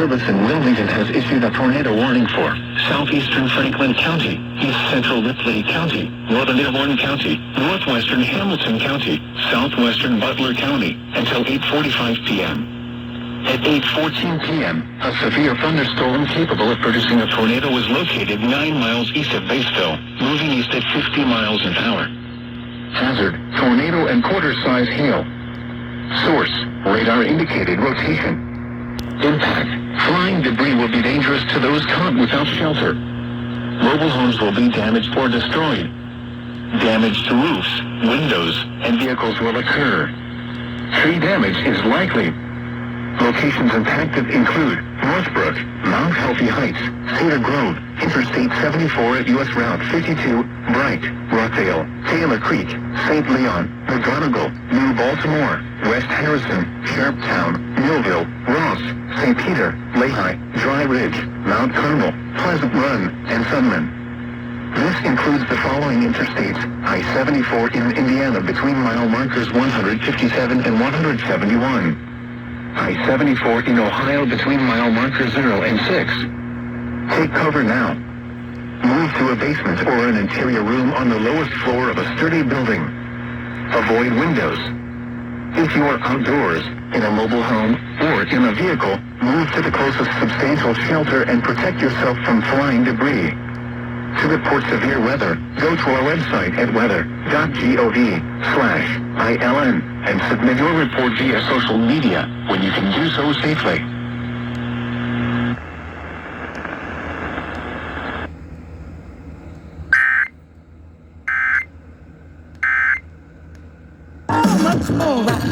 Service in Wilmington has issued a tornado warning for Southeastern Franklin County, East Central Ripley County, Northern Dearborn County, Northwestern Hamilton County, Southwestern Butler County until 8:45 p.m. At 8:14 p.m., a severe thunderstorm capable of producing a tornado was located 9 miles east of Batesville, moving east at 50 miles an hour. Hazard, tornado and quarter-size hail. Source, radar indicated rotation. Impact, flying debris will be dangerous to those caught without shelter. Mobile homes will be damaged or destroyed. Damage to roofs, windows, and vehicles will occur. Tree damage is likely. Locations impacted include Northbrook, Mount Healthy Heights, Cedar Grove, Interstate 74 at U.S. Route 52, Bright, Rockdale, Taylor Creek, St. Leon, McGonigal, New Baltimore, West Harrison, Sharptown, Millville, Ross, St. Peter, Lehigh, Dry Ridge, Mount Carmel, Pleasant Run, and Sunman. This includes the following interstates: I-74 in Indiana between mile markers 157 and 171. I-74 in Ohio between mile markers 0 and 6. Take cover now. Move to a basement or an interior room on the lowest floor of a sturdy building. Avoid windows. If you are outdoors, in a mobile home, or in a vehicle, move to the closest substantial shelter and protect yourself from flying debris. To report severe weather, go to our website at weather.gov/ILN and submit your report via social media when you can do so safely. Much more.